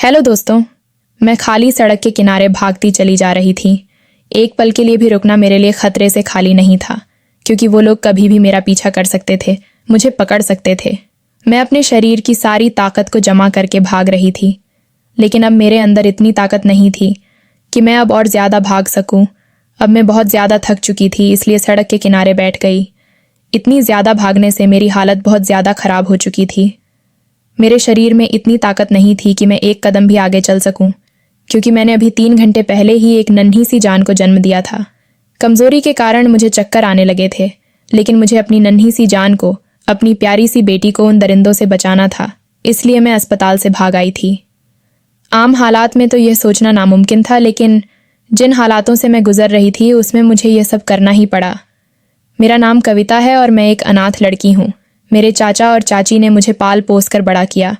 Hello दोस्तों। मैं खाली सड़क के किनारे भागती चली जा रही थी। एक पल के लिए भी रुकना मेरे लिए खतरे से खाली नहीं था, क्योंकि वो लोग कभी भी मेरा पीछा कर सकते थे, मुझे पकड़ सकते थे। मैं अपने शरीर की सारी ताकत को जमा करके भाग रही थी, लेकिन अब मेरे अंदर इतनी ताकत नहीं थी कि मैं अब और ज़्यादा भाग सकूं। अब मैं बहुत ज़्यादा थक चुकी थी, इसलिए सड़क के किनारे बैठ गई। इतनी ज़्यादा भागने से मेरी हालत बहुत ज़्यादा खराब हो चुकी थी। मेरे शरीर में इतनी ताकत नहीं थी कि मैं एक कदम भी आगे चल सकूं, क्योंकि मैंने अभी 3 घंटे पहले ही एक नन्ही सी जान को जन्म दिया था। कमजोरी के कारण मुझे चक्कर आने लगे थे, लेकिन मुझे अपनी नन्ही सी जान को, अपनी प्यारी सी बेटी को उन दरिंदों से बचाना था, इसलिए मैं अस्पताल से भाग आई थी। आम हालात में तो यह सोचना नामुमकिन था, लेकिन जिन हालातों से मैं गुजर रही थी उसमें मुझे यह सब करना ही पड़ा। मेरा नाम कविता है और मैं एक अनाथ लड़की हूँ। मेरे चाचा और चाची ने मुझे पाल पोस कर बड़ा किया।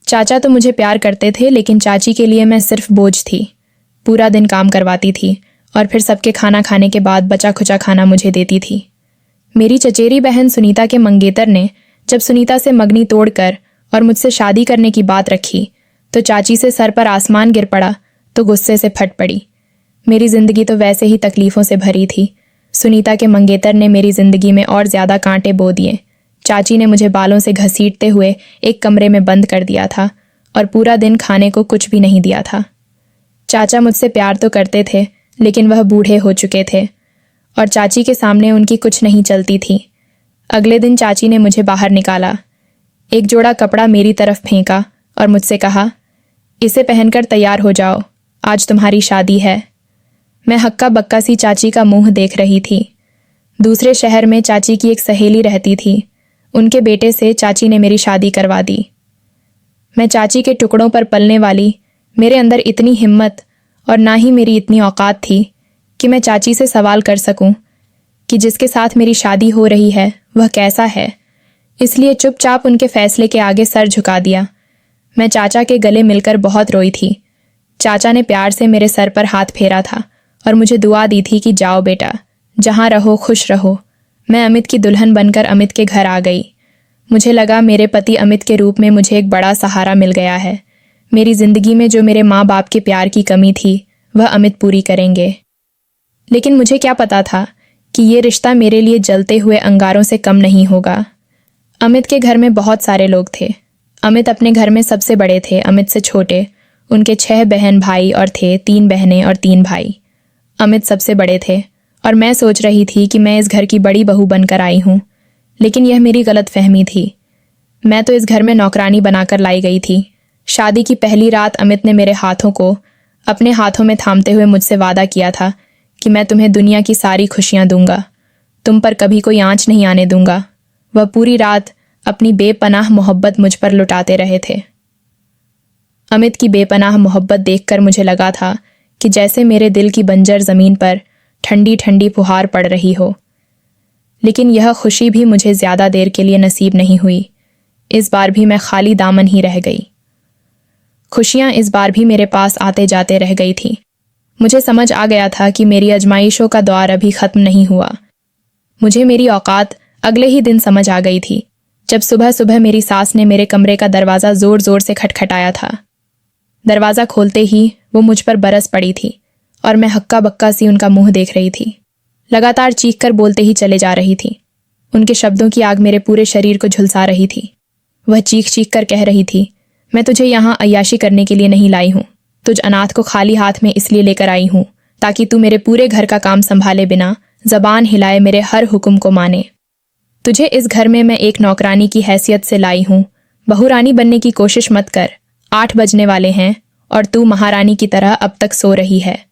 चाचा तो मुझे प्यार करते थे, लेकिन चाची के लिए मैं सिर्फ बोझ थी। पूरा दिन काम करवाती थी और फिर सबके खाना खाने के बाद बचा खुचा खाना मुझे देती थी। मेरी चचेरी बहन सुनीता के मंगेतर ने जब सुनीता से मगनी तोड़कर और मुझसे शादी करने की बात रखी, तो चाची से सर पर आसमान गिर पड़ा तो गुस्से से फट पड़ी। मेरी जिंदगी तो वैसे ही तकलीफों से भरी थी। सुनीता के मंगेतर ने मेरी जिंदगी में और ज्यादा कांटे बो दिए। चाची ने मुझे बालों से घसीटते हुए एक कमरे में बंद कर दिया था और पूरा दिन खाने को कुछ भी नहीं दिया था। चाचा मुझसे प्यार तो करते थे, लेकिन वह बूढ़े हो चुके थे और चाची के सामने उनकी कुछ नहीं चलती थी। अगले दिन चाची ने मुझे बाहर निकाला, एक जोड़ा कपड़ा मेरी तरफ फेंका और मुझसे कहा, इसे पहनकर तैयार हो जाओ, आज तुम्हारी शादी है। मैं हक्का बक्का सी चाची का मुंह देख रही थी। दूसरे शहर में चाची की एक सहेली रहती थी। उनके बेटे से चाची ने मेरी शादी करवा दी। मैं चाची के टुकड़ों पर पलने वाली, मेरे अंदर इतनी हिम्मत और ना ही मेरी इतनी औकात थी कि मैं चाची से सवाल कर सकूं कि जिसके साथ मेरी शादी हो रही है वह कैसा है। इसलिए चुपचाप उनके फैसले के आगे सर झुका दिया। मैं चाचा के गले मिलकर बहुत रोई थी। चाचा ने प्यार से मेरे सर पर हाथ फेरा था और मुझे दुआ दी थी कि जाओ बेटा, जहां रहो खुश रहो। मैं अमित की दुल्हन बनकर अमित के घर आ गई। मुझे लगा मेरे पति अमित के रूप में मुझे एक बड़ा सहारा मिल गया है। मेरी जिंदगी में जो मेरे माँ बाप के प्यार की कमी थी वह अमित पूरी करेंगे। लेकिन मुझे क्या पता था कि ये रिश्ता मेरे लिए जलते हुए अंगारों से कम नहीं होगा। अमित के घर में बहुत सारे लोग थे। अमित अपने घर में सबसे बड़े थे, अमित से छोटे उनके 6 बहन भाई और थे 3 बहनें और 3 भाई। अमित सबसे बड़े थे और मैं सोच रही थी कि मैं इस घर की बड़ी बहू बनकर आई हूँ, लेकिन यह मेरी गलत फहमी थी। मैं तो इस घर में नौकरानी बनाकर लाई गई थी। शादी की पहली रात अमित ने मेरे हाथों को अपने हाथों में थामते हुए मुझसे वादा किया था कि मैं तुम्हें दुनिया की सारी खुशियां दूंगा, तुम पर कभी कोई आंच नहीं आने दूंगा। वह पूरी रात अपनी बेपनाह मोहब्बत मुझ पर लुटाते रहे थे। अमित की बेपनाह मोहब्बत देखकर मुझे लगा था कि जैसे मेरे दिल की बंजर जमीन पर ठंडी ठंडी फुहार पड़ रही हो। लेकिन यह खुशी भी मुझे ज्यादा देर के लिए नसीब नहीं हुई। इस बार भी मैं खाली दामन ही रह गई। खुशियां इस बार भी मेरे पास आते जाते रह गई थी। मुझे समझ आ गया था कि मेरी आजमाइशों का दौर अभी खत्म नहीं हुआ। मुझे मेरी औकात अगले ही दिन समझ आ गई थी, जब सुबह सुबह मेरी सास ने मेरे कमरे का दरवाजा जोर जोर से खटखटाया था। दरवाजा खोलते ही वो मुझ पर बरस पड़ी थी और मैं हक्का बक्का सी उनका मुंह देख रही थी। लगातार चीख कर बोलते ही चले जा रही थी। उनके शब्दों की आग मेरे पूरे शरीर को झुलसा रही थी। वह चीख चीख कर कह रही थी, मैं तुझे यहाँ अय्याशी करने के लिए नहीं लाई हूँ। तुझ अनाथ को खाली हाथ में इसलिए लेकर आई हूँ ताकि तू मेरे पूरे घर का काम संभाले बिना जबान हिलाए मेरे हर हुक्म को माने। तुझे इस घर में मैं एक नौकरानी की हैसियत से लाई हूँ। बहुरानी बनने की कोशिश मत कर। 8 बजने वाले हैं और तू महारानी की तरह अब तक सो रही है।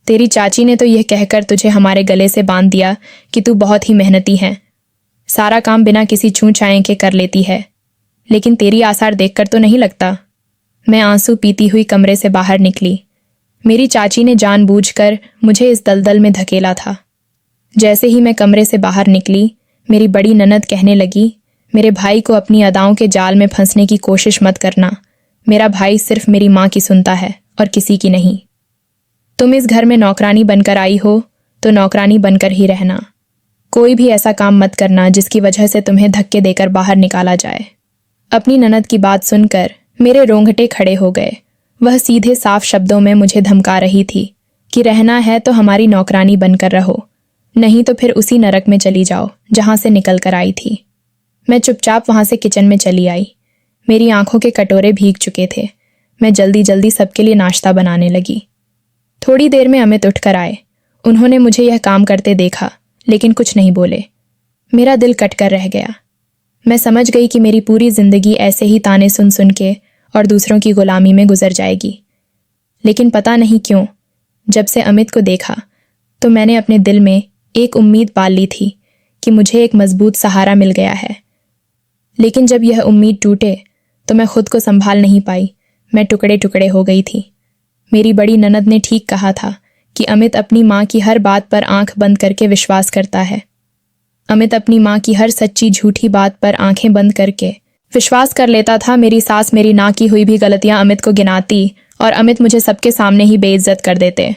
तेरी चाची ने तो यह कहकर तुझे हमारे गले से बांध दिया कि तू बहुत ही मेहनती है, सारा काम बिना किसी छू छाएं के कर लेती है, लेकिन तेरी आसार देखकर तो नहीं लगता। मैं आंसू पीती हुई कमरे से बाहर निकली। मेरी चाची ने जानबूझकर मुझे इस दलदल में धकेला था। जैसे ही मैं कमरे से बाहर निकली, मेरी बड़ी ननद कहने लगी, मेरे भाई को अपनी अदाओं के जाल में फंसने की कोशिश मत करना। मेरा भाई सिर्फ मेरी माँ की सुनता है और किसी की नहीं। तुम इस घर में नौकरानी बनकर आई हो तो नौकरानी बनकर ही रहना। कोई भी ऐसा काम मत करना जिसकी वजह से तुम्हें धक्के देकर बाहर निकाला जाए। अपनी ननद की बात सुनकर मेरे रोंगटे खड़े हो गए वह सीधे साफ शब्दों में मुझे धमका रही थी कि रहना है तो हमारी नौकरानी बनकर रहो, नहीं तो फिर उसी नरक में चली जाओ जहां से निकल कर आई थी। मैं चुपचाप वहां से किचन में चली आई। मेरी आंखों के कटोरे भीग चुके थे। मैं जल्दी जल्दी सबके लिए नाश्ता बनाने लगी। थोड़ी देर में अमित उठकर आए। उन्होंने मुझे यह काम करते देखा, लेकिन कुछ नहीं बोले। मेरा दिल कटकर रह गया। मैं समझ गई कि मेरी पूरी जिंदगी ऐसे ही ताने सुन सुन के और दूसरों की गुलामी में गुजर जाएगी। लेकिन पता नहीं क्यों, जब से अमित को देखा तो मैंने अपने दिल में एक उम्मीद पाल ली थी कि मुझे एक मजबूत सहारा मिल गया है। लेकिन जब यह उम्मीद टूटे तो मैं खुद को संभाल नहीं पाई। मैं टुकड़े टुकड़े हो गई थी। मेरी बड़ी ननद ने ठीक कहा था कि अमित अपनी माँ की हर बात पर आंख बंद करके विश्वास करता है। अमित अपनी माँ की हर सच्ची झूठी बात पर आंखें बंद करके विश्वास कर लेता था। मेरी सास मेरी ना की हुई भी गलतियां अमित को गिनाती और अमित मुझे सबके सामने ही बेइज्जत कर देते।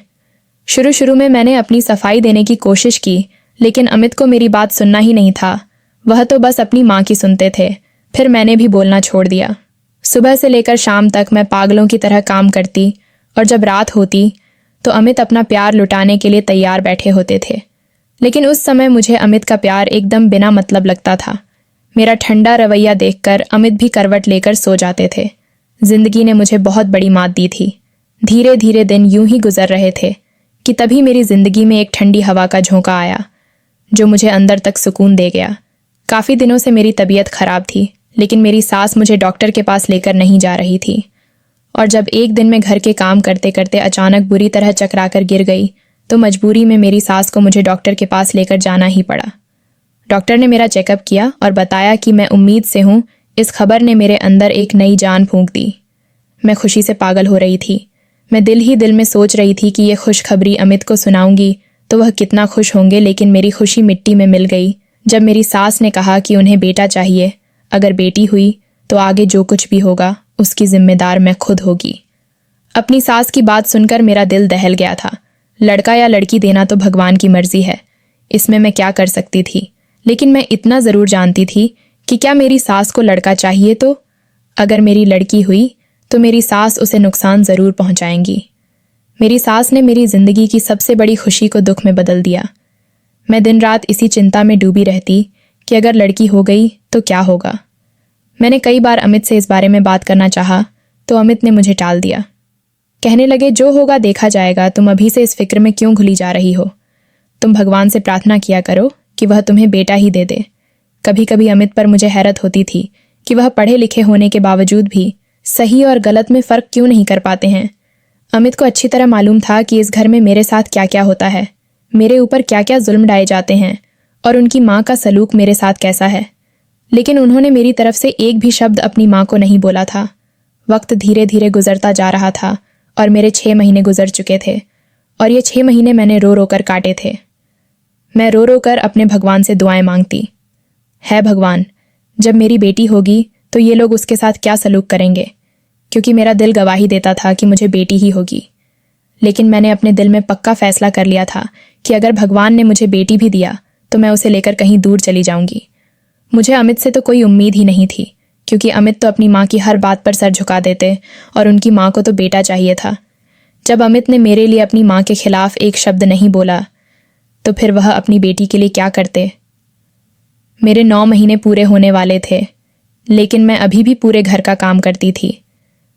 शुरू शुरू में मैंने अपनी सफाई देने की कोशिश की, लेकिन अमित को मेरी बात सुनना ही नहीं था। वह तो बस अपनी माँ की सुनते थे। फिर मैंने भी बोलना छोड़ दिया। सुबह से लेकर शाम तक मैं पागलों की तरह काम करती और जब रात होती तो अमित अपना प्यार लुटाने के लिए तैयार बैठे होते थे। लेकिन उस समय मुझे अमित का प्यार एकदम बिना मतलब लगता था। मेरा ठंडा रवैया देखकर अमित भी करवट लेकर सो जाते थे। जिंदगी ने मुझे बहुत बड़ी मात दी थी। धीरे धीरे दिन यूं ही गुजर रहे थे कि तभी मेरी जिंदगी में एक ठंडी हवा का झोंका आया जो मुझे अंदर तक सुकून दे गया। काफ़ी दिनों से मेरी तबीयत खराब थी, लेकिन मेरी सास मुझे डॉक्टर के पास लेकर नहीं जा रही थी। और जब एक दिन मैं घर के काम करते करते अचानक बुरी तरह चकरा कर गिर गई तो मजबूरी में मेरी सास को मुझे डॉक्टर के पास लेकर जाना ही पड़ा। डॉक्टर ने मेरा चेकअप किया और बताया कि मैं उम्मीद से हूँ। इस खबर ने मेरे अंदर एक नई जान फूंक दी। मैं खुशी से पागल हो रही थी। मैं दिल ही दिल में सोच रही थी कि यह खुशखबरी अमित को सुनाऊंगी तो वह कितना खुश होंगे। लेकिन मेरी खुशी मिट्टी में मिल गई जब मेरी सास ने कहा कि उन्हें बेटा चाहिए। अगर बेटी हुई तो आगे जो कुछ भी होगा उसकी जिम्मेदार मैं खुद होगी। अपनी सास की बात सुनकर मेरा दिल दहल गया था। लड़का या लड़की देना तो भगवान की मर्जी है, इसमें मैं क्या कर सकती थी। लेकिन मैं इतना ज़रूर जानती थी कि क्या मेरी सास को लड़का चाहिए तो अगर मेरी लड़की हुई तो मेरी सास उसे नुकसान ज़रूर पहुंचाएंगी। मेरी सास ने मेरी ज़िंदगी की सबसे बड़ी खुशी को दुख में बदल दिया। मैं दिन रात इसी चिंता में डूबी रहती कि अगर लड़की हो गई तो क्या होगा। मैंने कई बार अमित से इस बारे में बात करना चाहा तो अमित ने मुझे टाल दिया। कहने लगे जो होगा देखा जाएगा, तुम अभी से इस फिक्र में क्यों घुली जा रही हो। तुम भगवान से प्रार्थना किया करो कि वह तुम्हें बेटा ही दे दे। कभी कभी अमित पर मुझे हैरत होती थी कि वह पढ़े लिखे होने के बावजूद भी सही और गलत में फ़र्क क्यों नहीं कर पाते हैं। अमित को अच्छी तरह मालूम था कि इस घर में मेरे साथ क्या क्या होता है, मेरे ऊपर क्या क्या जुल्म ढाए जाते हैं और उनकी माँ का सलूक मेरे साथ कैसा है। लेकिन उन्होंने मेरी तरफ से एक भी शब्द अपनी माँ को नहीं बोला था। वक्त धीरे धीरे गुजरता जा रहा था और मेरे 6 महीने गुजर चुके थे और ये 6 महीने मैंने रो रो कर काटे थे। मैं रो रो कर अपने भगवान से दुआएं मांगती, है भगवान, जब मेरी बेटी होगी तो ये लोग उसके साथ क्या सलूक करेंगे, क्योंकि मेरा दिल गवाही देता था कि मुझे बेटी ही होगी। लेकिन मैंने अपने दिल में पक्का फैसला कर लिया था कि अगर भगवान ने मुझे बेटी भी दिया तो मैं उसे लेकर कहीं दूर चली जाऊंगी। मुझे अमित से तो कोई उम्मीद ही नहीं थी, क्योंकि अमित तो अपनी माँ की हर बात पर सर झुका देते और उनकी माँ को तो बेटा चाहिए था। जब अमित ने मेरे लिए अपनी माँ के खिलाफ एक शब्द नहीं बोला तो फिर वह अपनी बेटी के लिए क्या करते। मेरे 9 महीने पूरे होने वाले थे, लेकिन मैं अभी भी पूरे घर का काम करती थी।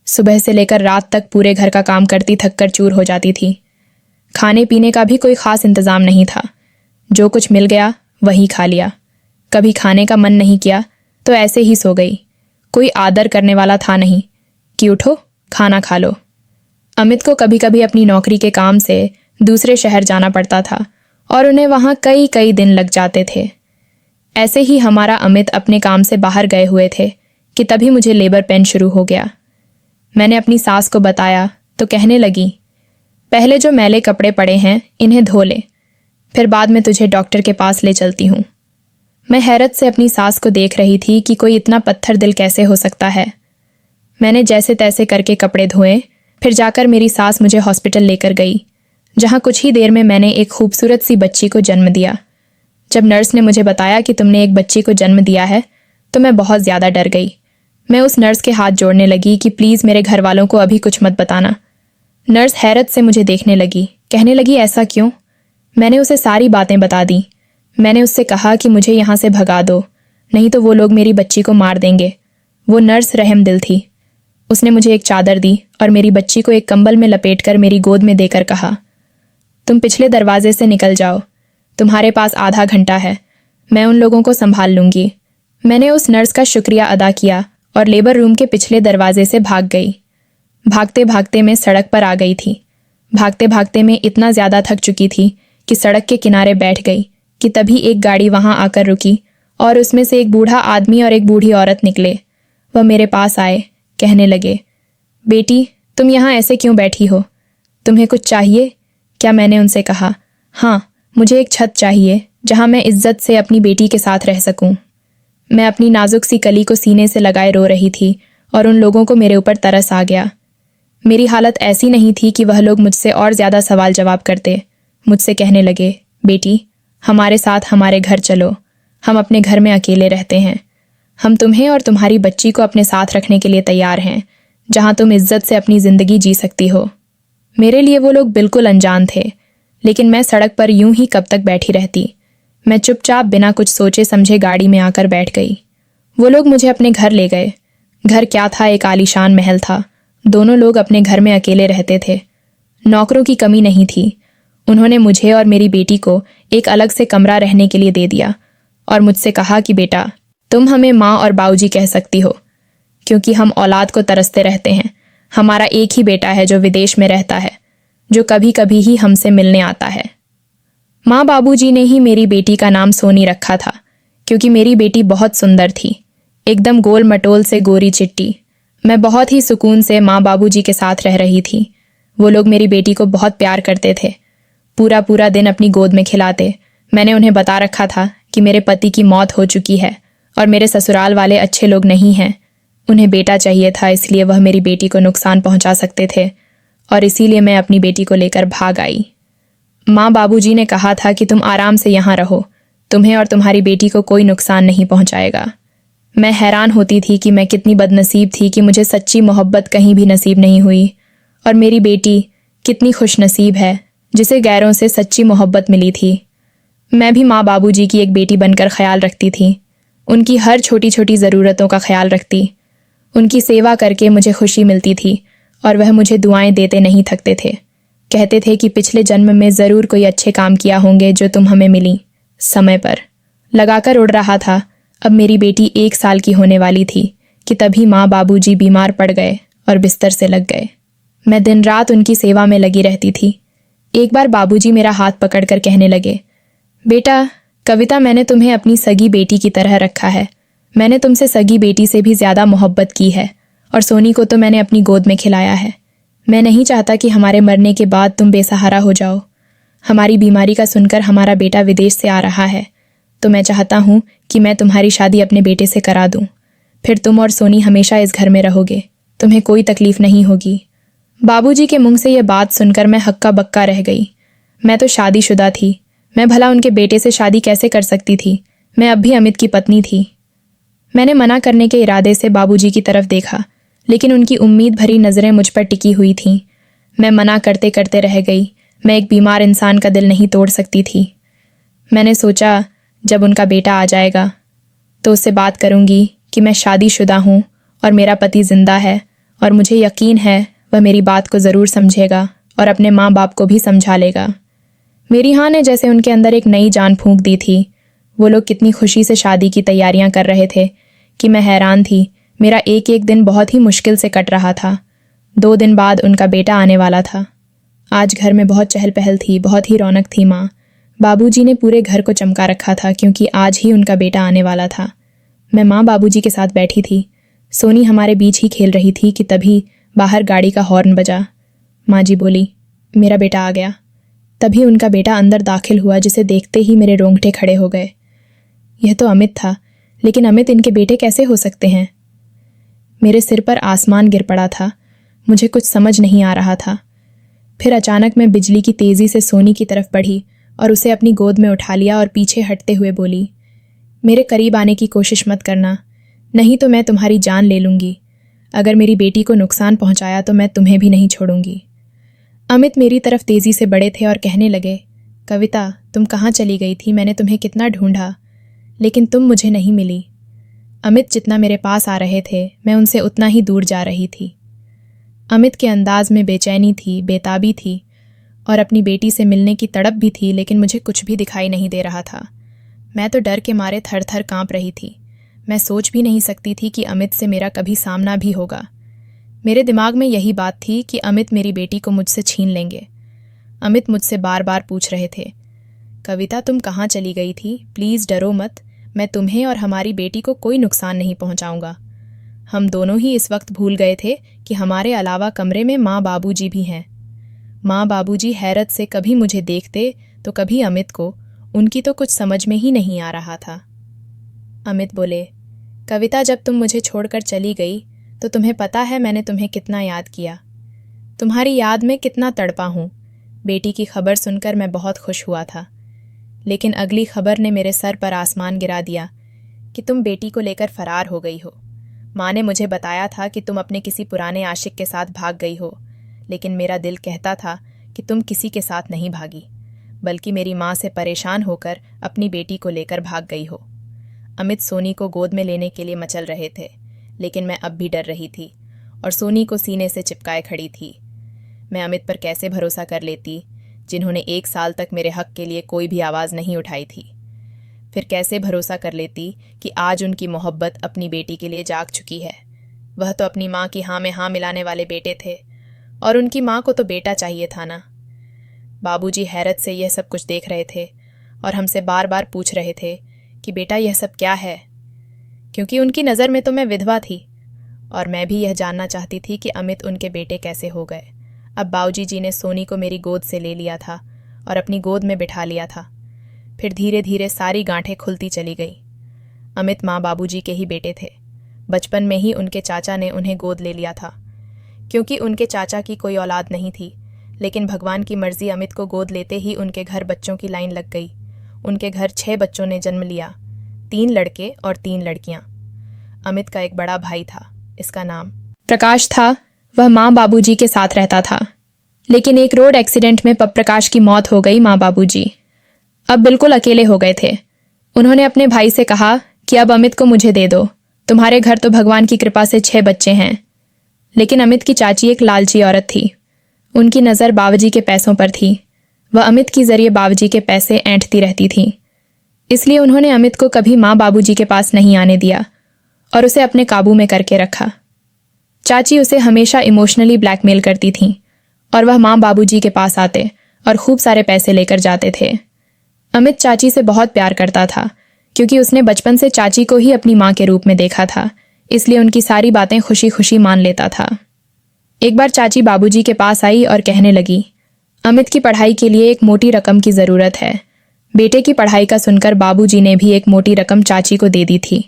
सुबह से लेकर रात तक पूरे घर का काम करती थककर चूर हो जाती थी। खाने पीने का भी कोई ख़ास इंतज़ाम नहीं था। जो कुछ मिल गया वही खा लिया। कभी खाने का मन नहीं किया तो ऐसे ही सो गई। कोई आदर करने वाला था नहीं कि उठो खाना खा लो। अमित को कभी कभी अपनी नौकरी के काम से दूसरे शहर जाना पड़ता था और उन्हें वहाँ कई कई दिन लग जाते थे। ऐसे ही हमारा अमित अपने काम से बाहर गए हुए थे कि तभी मुझे लेबर पेन शुरू हो गया। मैंने अपनी सास को बताया तो कहने लगी, पहले जो मैले कपड़े पड़े हैं इन्हें धो ले, फिर बाद में तुझे डॉक्टर के पास ले चलती हूँ। मैं हैरत से अपनी सास को देख रही थी कि कोई इतना पत्थर दिल कैसे हो सकता है। मैंने जैसे तैसे करके कपड़े धोए, फिर जाकर मेरी सास मुझे हॉस्पिटल लेकर गई, जहाँ कुछ ही देर में मैंने एक खूबसूरत सी बच्ची को जन्म दिया। जब नर्स ने मुझे बताया कि तुमने एक बच्ची को जन्म दिया है तो मैं बहुत ज़्यादा डर गई। मैं उस नर्स के हाथ जोड़ने लगी कि प्लीज़ मेरे घर वालों को अभी कुछ मत बताना। नर्स हैरत से मुझे देखने लगी, कहने लगी ऐसा क्यों? मैंने उसे सारी बातें बता दी। मैंने उससे कहा कि मुझे यहाँ से भगा दो, नहीं तो वो लोग मेरी बच्ची को मार देंगे। वो नर्स रहम दिल थी। उसने मुझे एक चादर दी और मेरी बच्ची को एक कंबल में लपेटकर मेरी गोद में देकर कहा, तुम पिछले दरवाजे से निकल जाओ, तुम्हारे पास आधा घंटा है, मैं उन लोगों को संभाल लूंगी। मैंने उस नर्स का शुक्रिया अदा किया और लेबर रूम के पिछले दरवाजे से भाग गई। भागते भागते मैं सड़क पर आ गई थी। भागते भागते मैं इतना ज़्यादा थक चुकी थी कि सड़क के किनारे बैठ गई कि तभी एक गाड़ी वहां आकर रुकी और उसमें से एक बूढ़ा आदमी और एक बूढ़ी औरत निकले। वह मेरे पास आए, कहने लगे, बेटी तुम यहाँ ऐसे क्यों बैठी हो? तुम्हें कुछ चाहिए क्या? मैंने उनसे कहा, हाँ, मुझे एक छत चाहिए जहाँ मैं इज्जत से अपनी बेटी के साथ रह सकूं। मैं अपनी नाजुक सी कली को सीने से लगाए रो रही थी और उन लोगों को मेरे ऊपर तरस आ गया। मेरी हालत ऐसी नहीं थी कि वह लोग मुझसे और ज़्यादा सवाल जवाब करते। मुझसे कहने लगे, बेटी हमारे साथ हमारे घर चलो, हम अपने घर में अकेले रहते हैं। हम तुम्हें और तुम्हारी बच्ची को अपने साथ रखने के लिए तैयार हैं, जहाँ तुम इज्जत से अपनी ज़िंदगी जी सकती हो। मेरे लिए वो लोग बिल्कुल अनजान थे, लेकिन मैं सड़क पर यूं ही कब तक बैठी रहती। मैं चुपचाप बिना कुछ सोचे समझे गाड़ी में आकर बैठ गई। वो लोग मुझे अपने घर ले गए। घर क्या था, एक आलीशान महल था। दोनों लोग अपने घर में अकेले रहते थे। नौकरों की कमी नहीं थी। उन्होंने मुझे और मेरी बेटी को एक अलग से कमरा रहने के लिए दे दिया और मुझसे कहा कि बेटा तुम हमें माँ और बाबूजी कह सकती हो, क्योंकि हम औलाद को तरसते रहते हैं। हमारा एक ही बेटा है जो विदेश में रहता है, जो कभी कभी ही हमसे मिलने आता है। माँ बाबूजी ने ही मेरी बेटी का नाम सोनी रखा था, क्योंकि मेरी बेटी बहुत सुंदर थी, एकदम गोल मटोल से गोरी चिट्टी। मैं बहुत ही सुकून से माँ बाबूजी के साथ रह रही थी। वो लोग मेरी बेटी को बहुत प्यार करते थे, पूरा पूरा दिन अपनी गोद में खिलाते। मैंने उन्हें बता रखा था कि मेरे पति की मौत हो चुकी है और मेरे ससुराल वाले अच्छे लोग नहीं हैं। उन्हें बेटा चाहिए था, इसलिए वह मेरी बेटी को नुकसान पहुंचा सकते थे और इसीलिए मैं अपनी बेटी को लेकर भाग आई। माँ बाबूजी ने कहा था कि तुम आराम से यहाँ रहो, तुम्हें और तुम्हारी बेटी को कोई नुकसान नहीं पहुंचाएगा। मैं हैरान होती थी कि मैं कितनी बदनसीब थी कि मुझे सच्ची मोहब्बत कहीं भी नसीब नहीं हुई, और मेरी बेटी कितनी खुशनसीब है जिसे गैरों से सच्ची मोहब्बत मिली थी। मैं भी माँ बाबूजी की एक बेटी बनकर ख्याल रखती थी, उनकी हर छोटी छोटी ज़रूरतों का ख्याल रखती। उनकी सेवा करके मुझे खुशी मिलती थी और वह मुझे दुआएं देते नहीं थकते थे। कहते थे कि पिछले जन्म में ज़रूर कोई अच्छे काम किया होंगे जो तुम हमें मिली समय पर। लगाकर उड़ रहा था। अब मेरी बेटी 1 साल की होने वाली थी कि तभी माँ बाबूजी बीमार पड़ गए और बिस्तर से लग गए। मैं दिन रात उनकी सेवा में लगी रहती थी। एक बार बाबूजी मेरा हाथ पकड़कर कहने लगे, बेटा कविता, मैंने तुम्हें अपनी सगी बेटी की तरह रखा है। मैंने तुमसे सगी बेटी से भी ज़्यादा मोहब्बत की है और सोनी को तो मैंने अपनी गोद में खिलाया है। मैं नहीं चाहता कि हमारे मरने के बाद तुम बेसहारा हो जाओ। हमारी बीमारी का सुनकर हमारा बेटा विदेश से आ रहा है, तो मैं चाहता हूँ कि मैं तुम्हारी शादी अपने बेटे से करा दूँ। फिर तुम और सोनी हमेशा इस घर में रहोगे, तुम्हें कोई तकलीफ नहीं होगी। बाबूजी के मुंह से यह बात सुनकर मैं हक्का बक्का रह गई। मैं तो शादीशुदा थी, मैं भला उनके बेटे से शादी कैसे कर सकती थी? मैं अब भी अमित की पत्नी थी। मैंने मना करने के इरादे से बाबूजी की तरफ देखा, लेकिन उनकी उम्मीद भरी नज़रें मुझ पर टिकी हुई थीं। मैं मना करते करते रह गई। मैं एक बीमार इंसान का दिल नहीं तोड़ सकती थी। मैंने सोचा जब उनका बेटा आ जाएगा तो उससे बात करूंगी कि मैं शादीशुदा हूँ और मेरा पति जिंदा है, और मुझे यकीन है वह मेरी बात को ज़रूर समझेगा और अपने माँ बाप को भी समझा लेगा। मेरी हाँ ने जैसे उनके अंदर एक नई जान फूंक दी थी। वो लोग कितनी खुशी से शादी की तैयारियां कर रहे थे कि मैं हैरान थी। मेरा एक एक दिन बहुत ही मुश्किल से कट रहा था। 2 दिन बाद उनका बेटा आने वाला था। आज घर में बहुत चहल पहल थी, बहुत ही रौनक थी। माँ बाबूजी ने पूरे घर को चमका रखा था, क्योंकि आज ही उनका बेटा आने वाला था। मैं माँ बाबूजी के साथ बैठी थी। सोनी हमारे बीच ही खेल रही थी कि तभी बाहर गाड़ी का हॉर्न बजा। माँ जी बोली, मेरा बेटा आ गया। तभी उनका बेटा अंदर दाखिल हुआ, जिसे देखते ही मेरे रोंगटे खड़े हो गए। यह तो अमित था, लेकिन अमित इनके बेटे कैसे हो सकते हैं? मेरे सिर पर आसमान गिर पड़ा था। मुझे कुछ समझ नहीं आ रहा था। फिर अचानक मैं बिजली की तेज़ी से सोनी की तरफ बढ़ी और उसे अपनी गोद में उठा लिया और पीछे हटते हुए बोली, मेरे करीब आने की कोशिश मत करना। नहीं तो मैं तुम्हारी जान ले लूंगी। अगर मेरी बेटी को नुकसान पहुंचाया तो मैं तुम्हें भी नहीं छोड़ूंगी। अमित मेरी तरफ तेजी से बढ़े थे और कहने लगे, कविता, तुम कहाँ चली गई थी? मैंने तुम्हें कितना ढूंढा, लेकिन तुम मुझे नहीं मिली। अमित जितना मेरे पास आ रहे थे, मैं उनसे उतना ही दूर जा रही थी। अमित के अंदाज में बेचैनी थी, बेताबी थी और अपनी बेटी से मिलने की तड़प भी थी, लेकिन मुझे कुछ भी दिखाई नहीं दे रहा था। मैं तो डर के मारे थर थर कांप रही थी। मैं सोच भी नहीं सकती थी कि अमित से मेरा कभी सामना भी होगा। मेरे दिमाग में यही बात थी कि अमित मेरी बेटी को मुझसे छीन लेंगे। अमित मुझसे बार बार पूछ रहे थे, कविता, तुम कहाँ चली गई थी? प्लीज़ डरो मत, मैं तुम्हें और हमारी बेटी को कोई नुकसान नहीं पहुंचाऊंगा। हम दोनों ही इस वक्त भूल गए थे कि हमारे अलावा कमरे में माँ बाबूजी भी हैं। माँ बाबूजी हैरत से कभी मुझे देखते तो कभी अमित को। उनकी तो कुछ समझ में ही नहीं आ रहा था। अमित बोले, कविता, जब तुम मुझे छोड़कर चली गई तो तुम्हें पता है मैंने तुम्हें कितना याद किया। तुम्हारी याद में कितना तड़पा हूँ। बेटी की खबर सुनकर मैं बहुत खुश हुआ था, लेकिन अगली खबर ने मेरे सर पर आसमान गिरा दिया कि तुम बेटी को लेकर फरार हो गई हो। माँ ने मुझे बताया था कि तुम अपने किसी पुराने आशिक के साथ भाग गई हो, लेकिन मेरा दिल कहता था कि तुम किसी के साथ नहीं भागी, बल्कि मेरी माँ से परेशान होकर अपनी बेटी को लेकर भाग गई हो। अमित सोनी को गोद में लेने के लिए मचल रहे थे, लेकिन मैं अब भी डर रही थी और सोनी को सीने से चिपकाए खड़ी थी। मैं अमित पर कैसे भरोसा कर लेती, जिन्होंने 1 साल तक मेरे हक के लिए कोई भी आवाज़ नहीं उठाई थी। फिर कैसे भरोसा कर लेती कि आज उनकी मोहब्बत अपनी बेटी के लिए जाग चुकी है। वह तो अपनी माँ की हाँ में हाँ मिलाने वाले बेटे थे, और उनकी माँ को तो बेटा चाहिए था ना। बाबूजी हैरत से यह सब कुछ देख रहे थे और हमसे बार बार पूछ रहे थे कि बेटा यह सब क्या है, क्योंकि उनकी नज़र में तो मैं विधवा थी और मैं भी यह जानना चाहती थी कि अमित उनके बेटे कैसे हो गए। अब बाबूजी जी ने सोनी को मेरी गोद से ले लिया था और अपनी गोद में बिठा लिया था। फिर धीरे धीरे सारी गांठें खुलती चली गई। अमित माँ बाबूजी के ही बेटे थे। बचपन में ही उनके चाचा ने उन्हें गोद ले लिया था, क्योंकि उनके चाचा की कोई औलाद नहीं थी, लेकिन भगवान की मर्जी अमित को गोद लेते ही उनके घर बच्चों की लाइन लग गई। उनके घर 6 बच्चों ने जन्म लिया, 3 लड़के और 3 लड़कियां। अमित का एक बड़ा भाई था, इसका नाम प्रकाश था। वह माँ बाबूजी के साथ रहता था, लेकिन एक रोड एक्सीडेंट में प्रकाश की मौत हो गई। माँ बाबूजी अब बिल्कुल अकेले हो गए थे। उन्होंने अपने भाई से कहा कि अब अमित को मुझे दे दो, तुम्हारे घर तो भगवान की कृपा से 6 बच्चे हैं। लेकिन अमित की चाची एक लालची औरत थी। उनकी नज़र बाबूजी के पैसों पर थी। वह अमित के जरिए बाबूजी के पैसे ऐंठती रहती थी। इसलिए उन्होंने अमित को कभी माँ बाबूजी के पास नहीं आने दिया और उसे अपने काबू में करके रखा। चाची उसे हमेशा इमोशनली ब्लैकमेल करती थीं और वह माँ बाबूजी के पास आते और खूब सारे पैसे लेकर जाते थे। अमित चाची से बहुत प्यार करता था, क्योंकि उसने बचपन से चाची को ही अपनी माँ के रूप में देखा था, इसलिए उनकी सारी बातें खुशी खुशी मान लेता था। एक बार चाची बाबूजी के पास आई और कहने लगी, अमित की पढ़ाई के लिए एक मोटी रकम की ज़रूरत है। बेटे की पढ़ाई का सुनकर बाबूजी ने भी एक मोटी रकम चाची को दे दी थी,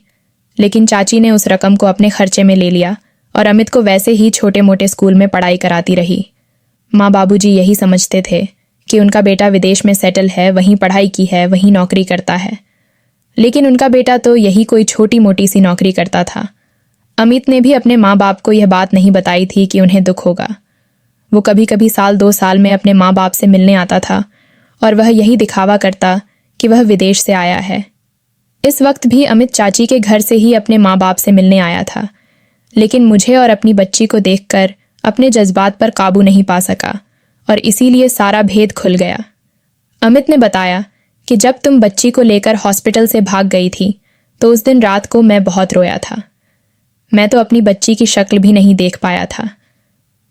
लेकिन चाची ने उस रकम को अपने खर्चे में ले लिया और अमित को वैसे ही छोटे मोटे स्कूल में पढ़ाई कराती रही। माँ बाबूजी यही समझते थे कि उनका बेटा विदेश में सेटल है, वहीं पढ़ाई की है, वहीं नौकरी करता है, लेकिन उनका बेटा तो यही कोई छोटी मोटी सी नौकरी करता था। अमित ने भी अपने माँ बाप को यह बात नहीं बताई थी कि उन्हें दुख होगा। वो कभी कभी साल 2 साल में अपने माँ बाप से मिलने आता था और वह यही दिखावा करता कि वह विदेश से आया है। इस वक्त भी अमित चाची के घर से ही अपने माँ बाप से मिलने आया था, लेकिन मुझे और अपनी बच्ची को देखकर अपने जज्बात पर काबू नहीं पा सका और इसीलिए सारा भेद खुल गया। अमित ने बताया कि जब तुम बच्ची को लेकर हॉस्पिटल से भाग गई थी तो उस दिन रात को मैं बहुत रोया था। मैं तो अपनी बच्ची की शक्ल भी नहीं देख पाया था।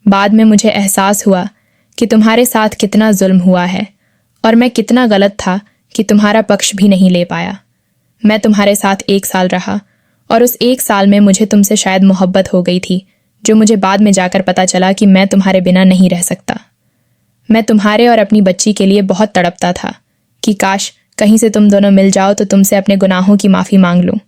बाद में मुझे एहसास हुआ कि तुम्हारे साथ कितना जुल्म हुआ है और मैं कितना गलत था कि तुम्हारा पक्ष भी नहीं ले पाया। मैं तुम्हारे साथ 1 साल रहा और उस 1 साल में मुझे तुमसे शायद मोहब्बत हो गई थी, जो मुझे बाद में जाकर पता चला कि मैं तुम्हारे बिना नहीं रह सकता। मैं तुम्हारे और अपनी बच्ची के लिए बहुत तड़पता था कि काश कहीं से तुम दोनों मिल जाओ तो तुमसे अपने गुनाहों की माफ़ी मांग लूँ।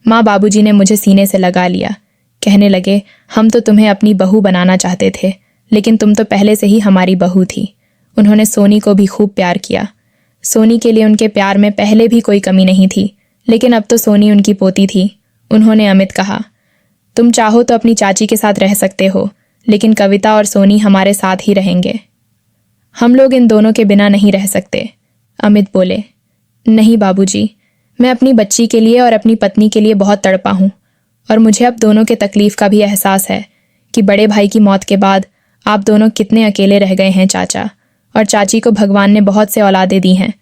माँ बाबूजी ने मुझे सीने से लगा लिया, कहने लगे, हम तो तुम्हें अपनी बहू बनाना चाहते थे, लेकिन तुम तो पहले से ही हमारी बहू थी। उन्होंने सोनी को भी खूब प्यार किया। सोनी के लिए उनके प्यार में पहले भी कोई कमी नहीं थी, लेकिन अब तो सोनी उनकी पोती थी उन्होंने अमित कहा, तुम चाहो तो अपनी चाची के साथ रह सकते हो, लेकिन कविता और सोनी हमारे साथ ही रहेंगे। हम लोग इन दोनों के बिना नहीं रह सकते। अमित बोले, नहीं बाबूजी, मैं अपनी बच्ची के लिए और अपनी पत्नी के लिए बहुत तड़पा हूँ, और मुझे अब दोनों के तकलीफ का भी एहसास है कि बड़े भाई की मौत के बाद आप दोनों कितने अकेले रह गए हैं। चाचा और चाची को भगवान ने बहुत से औलादें दी हैं,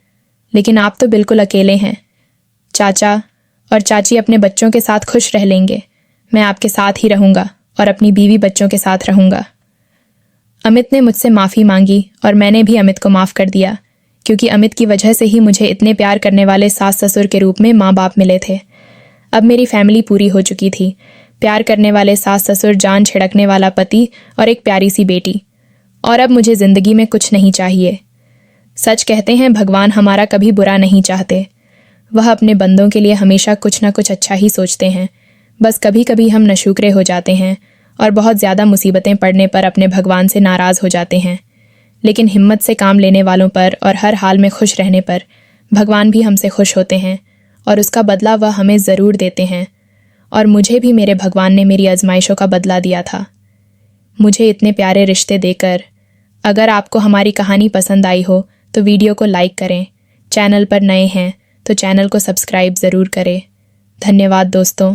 लेकिन आप तो बिल्कुल अकेले हैं। चाचा और चाची अपने बच्चों के साथ खुश रह लेंगे। मैं आपके साथ ही रहूँगा और अपनी बीवी बच्चों के साथ रहूँगा। अमित ने मुझसे माफ़ी मांगी और मैंने भी अमित को माफ़ कर दिया, क्योंकि अमित की वजह से ही मुझे इतने प्यार करने वाले सास ससुर के रूप में माँ बाप मिले थे। अब मेरी फैमिली पूरी हो चुकी थी, प्यार करने वाले सास ससुर, जान छिड़कने वाला पति और एक प्यारी सी बेटी। और अब मुझे ज़िंदगी में कुछ नहीं चाहिए। सच कहते हैं, भगवान हमारा कभी बुरा नहीं चाहते। वह अपने बंदों के लिए हमेशा कुछ ना कुछ अच्छा ही सोचते हैं। बस कभी कभी हम नशुक्रे हो जाते हैं और बहुत ज़्यादा मुसीबतें पड़ने पर अपने भगवान से नाराज़ हो जाते हैं। लेकिन हिम्मत से काम लेने वालों पर और हर हाल में खुश रहने पर भगवान भी हमसे खुश होते हैं और उसका बदला वह हमें ज़रूर देते हैं। और मुझे भी मेरे भगवान ने मेरी आजमाइशों का बदला दिया था, मुझे इतने प्यारे रिश्ते देकर। अगर आपको हमारी कहानी पसंद आई हो तो वीडियो को लाइक करें। चैनल पर नए हैं तो चैनल को सब्सक्राइब ज़रूर करें। धन्यवाद दोस्तों।